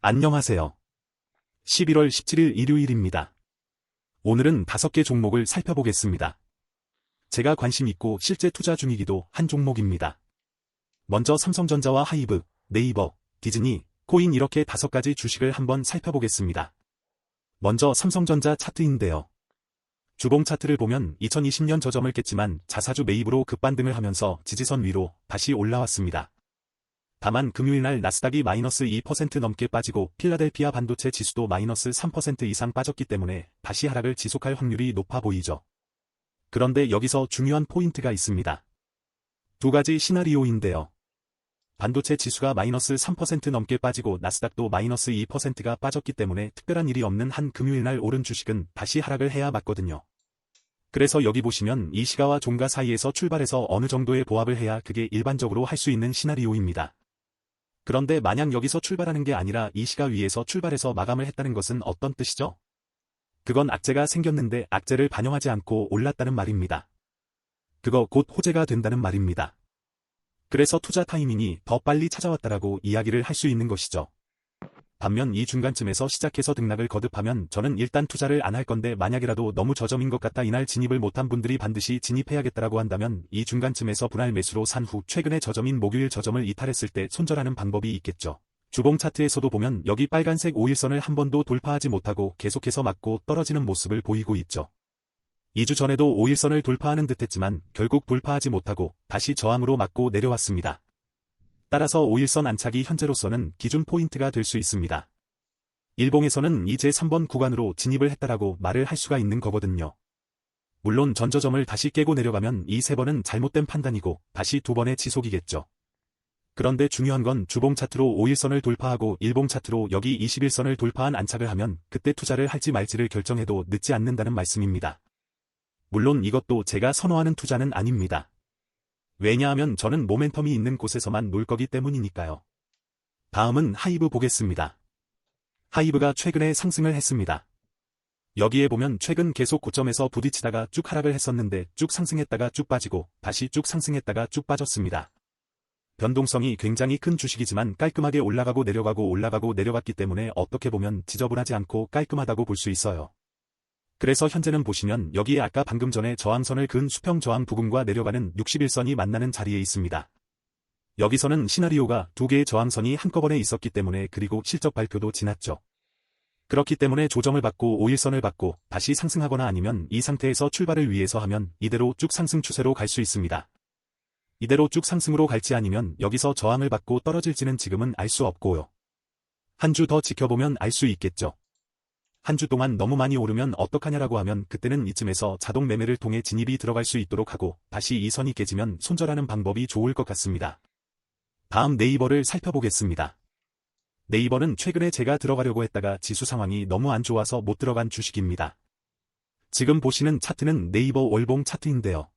안녕하세요. 11월 17일 일요일입니다. 오늘은 5개 종목을 살펴보겠습니다. 제가 관심 있고 실제 투자 중이기도 한 종목입니다. 먼저 삼성전자와 하이브, 네이버, 디즈니, 코인 이렇게 5가지 주식을 한번 살펴보겠습니다. 먼저 삼성전자 차트인데요. 주봉 차트를 보면 2020년 저점을 깼지만 자사주 매입으로 급반등을 하면서 지지선 위로 다시 올라왔습니다. 다만 금요일날 나스닥이 마이너스 2% 넘게 빠지고 필라델피아 반도체 지수도 마이너스 3% 이상 빠졌기 때문에 다시 하락을 지속할 확률이 높아 보이죠. 그런데 여기서 중요한 포인트가 있습니다. 두 가지 시나리오인데요. 반도체 지수가 마이너스 3% 넘게 빠지고 나스닥도 마이너스 2%가 빠졌기 때문에 특별한 일이 없는 한 금요일날 오른 주식은 다시 하락을 해야 맞거든요. 그래서 여기 보시면 이 시가와 종가 사이에서 출발해서 어느 정도의 보합을 해야 그게 일반적으로 할 수 있는 시나리오입니다. 그런데 만약 여기서 출발하는 게 아니라 이 시가 위에서 출발해서 마감을 했다는 것은 어떤 뜻이죠? 그건 악재가 생겼는데 악재를 반영하지 않고 올랐다는 말입니다. 그거 곧 호재가 된다는 말입니다. 그래서 투자 타이밍이 더 빨리 찾아왔다라고 이야기를 할 수 있는 것이죠. 반면 이 중간쯤에서 시작해서 등락을 거듭하면 저는 일단 투자를 안 할 건데 만약이라도 너무 저점인 것 같다 이날 진입을 못한 분들이 반드시 진입해야겠다라고 한다면 이 중간쯤에서 분할 매수로 산 후 최근의 저점인 목요일 저점을 이탈했을 때 손절하는 방법이 있겠죠. 주봉 차트에서도 보면 여기 빨간색 5일선을 한 번도 돌파하지 못하고 계속해서 맞고 떨어지는 모습을 보이고 있죠. 2주 전에도 5일선을 돌파하는 듯했지만 결국 돌파하지 못하고 다시 저항으로 맞고 내려왔습니다. 따라서 5일선 안착이 현재로서는 기준 포인트가 될 수 있습니다. 일봉에서는 이제 3번 구간으로 진입을 했다라고 말을 할 수가 있는 거거든요. 물론 전저점을 다시 깨고 내려가면 이 3번은 잘못된 판단이고 다시 2번의 지속이겠죠. 그런데 중요한 건 주봉 차트로 5일선을 돌파하고 일봉 차트로 여기 21선을 돌파한 안착을 하면 그때 투자를 할지 말지를 결정해도 늦지 않는다는 말씀입니다. 물론 이것도 제가 선호하는 투자는 아닙니다. 왜냐하면 저는 모멘텀이 있는 곳에서만 놀 거기 때문이니까요. 다음은 하이브 보겠습니다. 하이브가 최근에 상승을 했습니다. 여기에 보면 최근 계속 고점에서 부딪히다가 쭉 하락을 했었는데 쭉 상승했다가 쭉 빠지고 다시 쭉 상승했다가 쭉 빠졌습니다. 변동성이 굉장히 큰 주식이지만 깔끔하게 올라가고 내려갔기 때문에 어떻게 보면 지저분하지 않고 깔끔하다고 볼 수 있어요. 그래서 현재는 보시면 여기에 아까 방금 전에 저항선을 그은 수평 저항 부근과 내려가는 61선이 만나는 자리에 있습니다. 여기서는 시나리오가 2개의 저항선이 한꺼번에 있었기 때문에 그리고 실적 발표도 지났죠. 그렇기 때문에 조정을 받고 5일선을 받고 다시 상승하거나 아니면 이 상태에서 출발을 위해서 하면 이대로 쭉 상승 추세로 갈 수 있습니다. 이대로 쭉 상승으로 갈지 아니면 여기서 저항을 받고 떨어질지는 지금은 알 수 없고요. 한 주 더 지켜보면 알 수 있겠죠. 한 주 동안 너무 많이 오르면 어떡하냐라고 하면 그때는 이쯤에서 자동 매매를 통해 진입이 들어갈 수 있도록 하고 다시 이 선이 깨지면 손절하는 방법이 좋을 것 같습니다. 다음 네이버를 살펴보겠습니다. 네이버는 최근에 제가 들어가려고 했다가 지수 상황이 너무 안 좋아서 못 들어간 주식입니다. 지금 보시는 차트는 네이버 월봉 차트인데요.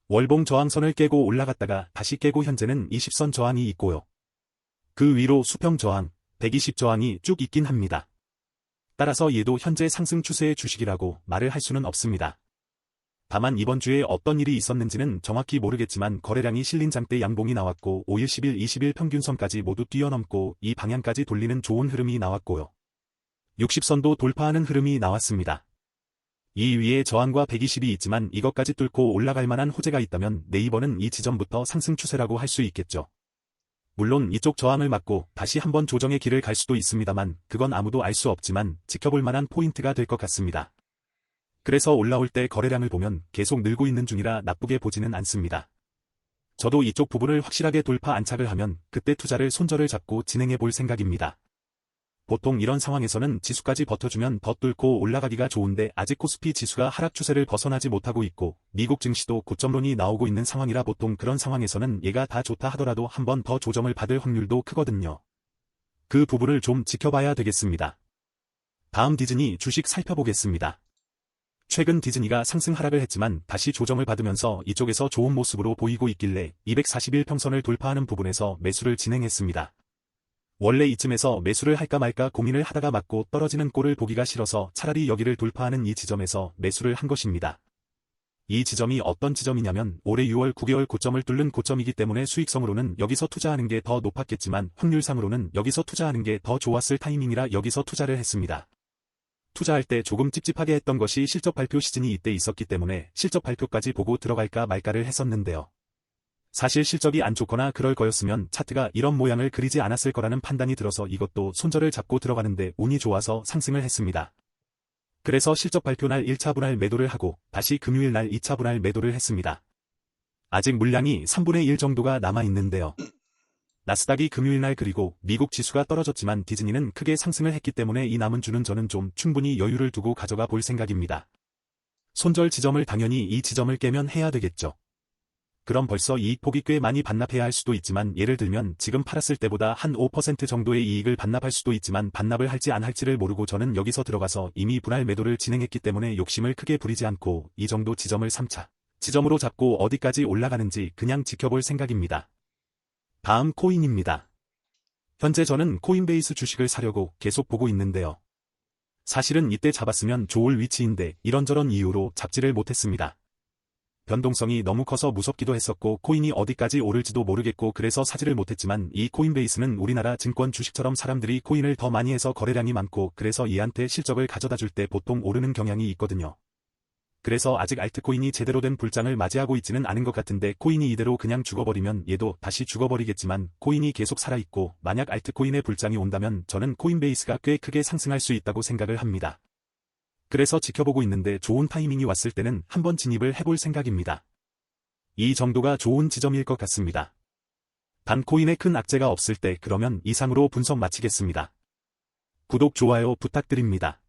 월봉 저항선을 깨고 올라갔다가 다시 깨고 현재는 20선 저항이 있고요. 그 위로 수평 저항, 120 저항이 쭉 있긴 합니다. 따라서 얘도 현재 상승 추세의 주식이라고 말을 할 수는 없습니다. 다만 이번 주에 어떤 일이 있었는지는 정확히 모르겠지만 거래량이 실린 장대 양봉이 나왔고 5일, 10일, 20일 평균선까지 모두 뛰어넘고 이 방향까지 돌리는 좋은 흐름이 나왔고요. 60선도 돌파하는 흐름이 나왔습니다. 이 위에 저항과 120이 있지만 이것까지 뚫고 올라갈 만한 호재가 있다면 네이버는 이 지점부터 상승 추세라고 할 수 있겠죠. 물론 이쪽 저항을 맞고 다시 한번 조정의 길을 갈 수도 있습니다만 그건 아무도 알 수 없지만 지켜볼 만한 포인트가 될 것 같습니다. 그래서 올라올 때 거래량을 보면 계속 늘고 있는 중이라 나쁘게 보지는 않습니다. 저도 이쪽 부분을 확실하게 돌파 안착을 하면 그때 투자를 손절을 잡고 진행해 볼 생각입니다. 보통 이런 상황에서는 지수까지 버텨주면 더 뚫고 올라가기가 좋은데 아직 코스피 지수가 하락 추세를 벗어나지 못하고 있고 미국 증시도 고점론이 나오고 있는 상황이라 보통 그런 상황에서는 얘가 다 좋다 하더라도 한 번 더 조정을 받을 확률도 크거든요. 그 부분을 좀 지켜봐야 되겠습니다. 다음 디즈니 주식 살펴보겠습니다. 최근 디즈니가 상승 하락을 했지만 다시 조정을 받으면서 이쪽에서 좋은 모습으로 보이고 있길래 241평선을 돌파하는 부분에서 매수를 진행했습니다. 원래 이쯤에서 매수를 할까 말까 고민을 하다가 맞고 떨어지는 꼴을 보기가 싫어서 차라리 여기를 돌파하는 이 지점에서 매수를 한 것입니다. 이 지점이 어떤 지점이냐면 올해 6월 9개월 고점을 뚫는 고점이기 때문에 수익성으로는 여기서 투자하는 게 더 높았겠지만 확률상으로는 여기서 투자하는 게 더 좋았을 타이밍이라 여기서 투자를 했습니다. 투자할 때 조금 찝찝하게 했던 것이 실적 발표 시즌이 이때 있었기 때문에 실적 발표까지 보고 들어갈까 말까를 했었는데요. 사실 실적이 안 좋거나 그럴 거였으면 차트가 이런 모양을 그리지 않았을 거라는 판단이 들어서 이것도 손절을 잡고 들어가는데 운이 좋아서 상승을 했습니다. 그래서 실적 발표 날 1차 분할 매도를 하고 다시 금요일 날 2차 분할 매도를 했습니다. 아직 물량이 3분의 1 정도가 남아 있는데요. 나스닥이 금요일 날 그리고 미국 지수가 떨어졌지만 디즈니는 크게 상승을 했기 때문에 이 남은 주는 저는 좀 충분히 여유를 두고 가져가 볼 생각입니다. 손절 지점을 당연히 이 지점을 깨면 해야 되겠죠. 그럼 벌써 이익폭이 꽤 많이 반납해야 할 수도 있지만 예를 들면 지금 팔았을 때보다 한 5% 정도의 이익을 반납할 수도 있지만 반납을 할지 안 할지를 모르고 저는 여기서 들어가서 이미 분할 매도를 진행했기 때문에 욕심을 크게 부리지 않고 이 정도 지점을 3차 지점으로 잡고 어디까지 올라가는지 그냥 지켜볼 생각입니다. 다음 코인입니다. 현재 저는 코인베이스 주식을 사려고 계속 보고 있는데요. 사실은 이때 잡았으면 좋을 위치인데 이런저런 이유로 잡지를 못했습니다. 변동성이 너무 커서 무섭기도 했었고 코인이 어디까지 오를지도 모르겠고 그래서 사지를 못했지만 이 코인베이스는 우리나라 증권 주식처럼 사람들이 코인을 더 많이 해서 거래량이 많고 그래서 얘한테 실적을 가져다 줄 때 보통 오르는 경향이 있거든요. 그래서 아직 알트코인이 제대로 된 불장을 맞이하고 있지는 않은 것 같은데 코인이 이대로 그냥 죽어버리면 얘도 다시 죽어버리겠지만 코인이 계속 살아있고 만약 알트코인의 불장이 온다면 저는 코인베이스가 꽤 크게 상승할 수 있다고 생각을 합니다. 그래서 지켜보고 있는데 좋은 타이밍이 왔을 때는 한번 진입을 해볼 생각입니다. 이 정도가 좋은 지점일 것 같습니다. 단 코인에 큰 악재가 없을 때 그러면 이상으로 분석 마치겠습니다. 구독, 좋아요 부탁드립니다.